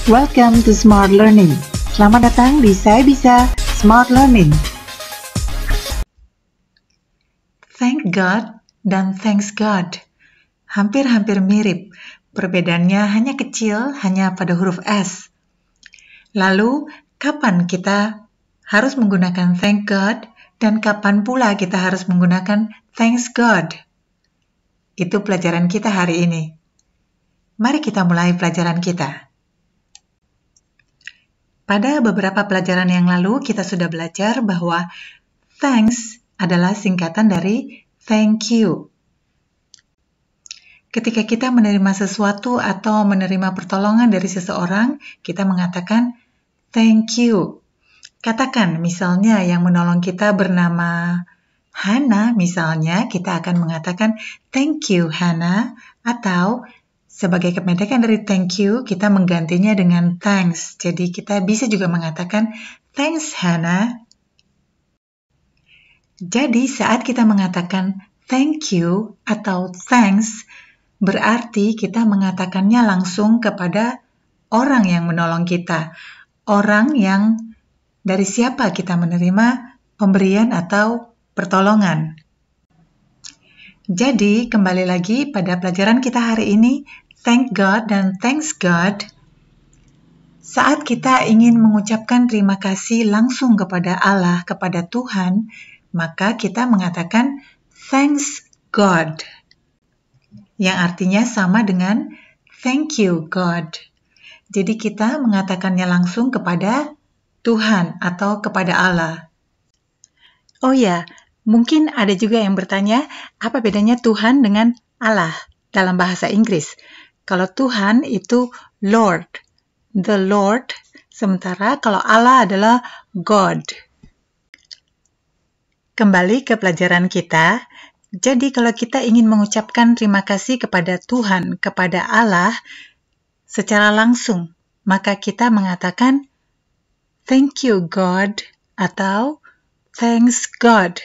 Welcome to Smart Learning. Selamat datang di Saya Bisa Smart Learning. Thank God dan thanks God hampir-hampir mirip. Perbedaannya hanya kecil, hanya pada huruf S. Lalu, kapan kita harus menggunakan thank God dan kapan pula kita harus menggunakan thanks God? Itu pelajaran kita hari ini. Mari kita mulai pelajaran kita. Pada beberapa pelajaran yang lalu, kita sudah belajar bahwa thanks adalah singkatan dari thank you. Ketika kita menerima sesuatu atau menerima pertolongan dari seseorang, kita mengatakan thank you. Katakan misalnya yang menolong kita bernama Hana, misalnya kita akan mengatakan thank you Hana, atau sebagai kependekan dari thank you, kita menggantinya dengan thanks. Jadi kita bisa juga mengatakan thanks Hana. Jadi saat kita mengatakan thank you atau thanks, berarti kita mengatakannya langsung kepada orang yang menolong kita. Orang yang dari siapa kita menerima pemberian atau pertolongan. Jadi kembali lagi pada pelajaran kita hari ini, thank God dan thanks God. Saat kita ingin mengucapkan terima kasih langsung kepada Allah, kepada Tuhan, maka kita mengatakan thanks God, yang artinya sama dengan thank you God. Jadi kita mengatakannya langsung kepada Tuhan atau kepada Allah. Oh ya, mungkin ada juga yang bertanya, apa bedanya Tuhan dengan Allah dalam bahasa Inggris? Kalau Tuhan itu Lord, the Lord, sementara kalau Allah adalah God. Kembali ke pelajaran kita, jadi kalau kita ingin mengucapkan terima kasih kepada Tuhan, kepada Allah, secara langsung, maka kita mengatakan thank you God atau thanks God.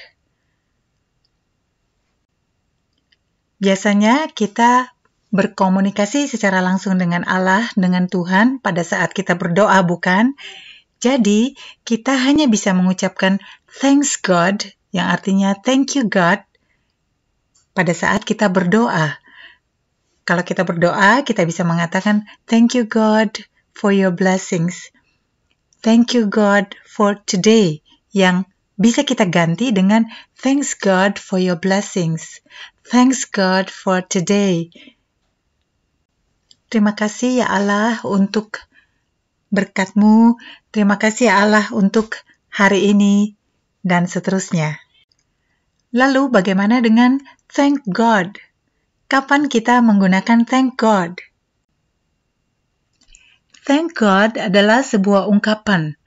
Biasanya kita berkomunikasi secara langsung dengan Allah, dengan Tuhan pada saat kita berdoa, bukan? Jadi, kita hanya bisa mengucapkan thanks God, yang artinya thank you God, pada saat kita berdoa. Kalau kita berdoa, kita bisa mengatakan thank you God for your blessings. Thank you God for today, yang bisa kita ganti dengan thanks God for your blessings. Thanks God for today. Terima kasih ya Allah untuk berkat-Mu. Terima kasih ya Allah untuk hari ini, dan seterusnya. Lalu bagaimana dengan thank God? Kapan kita menggunakan thank God? Thank God adalah sebuah ungkapan.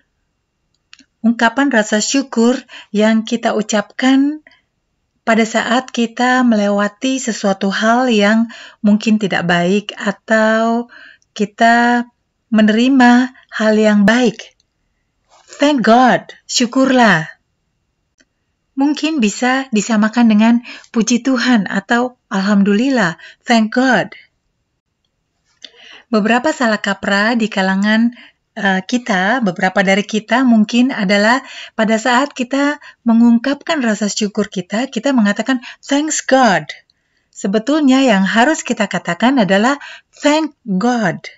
Ungkapan rasa syukur yang kita ucapkan pada saat kita melewati sesuatu hal yang mungkin tidak baik atau kita menerima hal yang baik. Thank God, syukurlah. Mungkin bisa disamakan dengan puji Tuhan atau Alhamdulillah, thank God. Beberapa salah kaprah di kalangan kita, beberapa dari kita mungkin adalah pada saat kita mengungkapkan rasa syukur kita mengatakan thanks God. Sebetulnya yang harus kita katakan adalah thank God.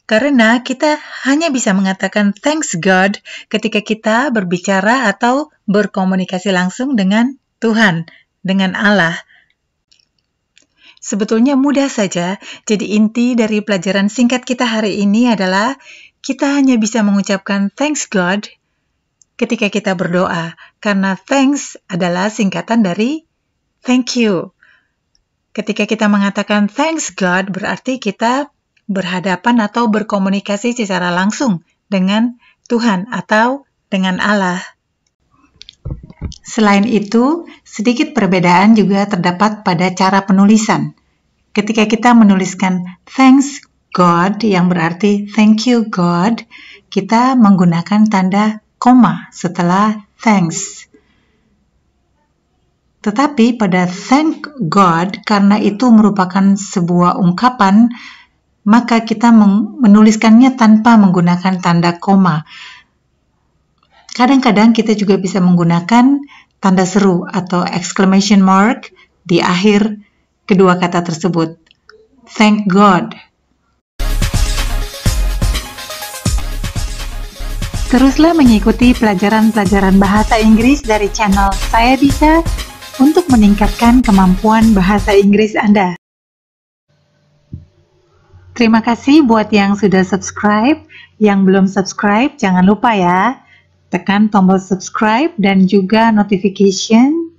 Karena kita hanya bisa mengatakan thanks God ketika kita berbicara atau berkomunikasi langsung dengan Tuhan, dengan Allah. Sebetulnya mudah saja, jadi inti dari pelajaran singkat kita hari ini adalah kita hanya bisa mengucapkan thanks God ketika kita berdoa, karena thanks adalah singkatan dari thank you. Ketika kita mengatakan thanks God, berarti kita berhadapan atau berkomunikasi secara langsung dengan Tuhan atau dengan Allah. Selain itu, sedikit perbedaan juga terdapat pada cara penulisan. Ketika kita menuliskan thanks God, yang berarti thank you God, kita menggunakan tanda koma setelah thanks. Tetapi pada thank God, karena itu merupakan sebuah ungkapan maka kita menuliskannya tanpa menggunakan tanda koma. Kadang-kadang kita juga bisa menggunakan tanda seru atau exclamation mark di akhir kedua kata tersebut. Thank God. Teruslah mengikuti pelajaran-pelajaran bahasa Inggris dari channel Saya Bisa untuk meningkatkan kemampuan bahasa Inggris Anda. Terima kasih buat yang sudah subscribe. Yang belum subscribe, jangan lupa ya, tekan tombol subscribe dan juga notification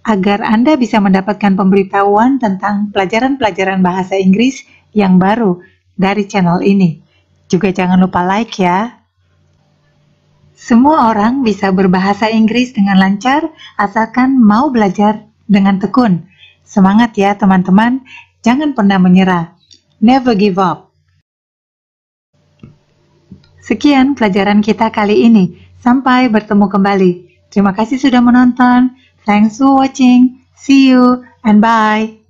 agar Anda bisa mendapatkan pemberitahuan tentang pelajaran-pelajaran bahasa Inggris yang baru dari channel ini. Juga jangan lupa like ya. Semua orang bisa berbahasa Inggris dengan lancar asalkan mau belajar dengan tekun. Semangat ya teman-teman, jangan pernah menyerah. Never give up. Sekian pelajaran kita kali ini. Sampai bertemu kembali. Terima kasih sudah menonton. Thanks for watching. See you and bye.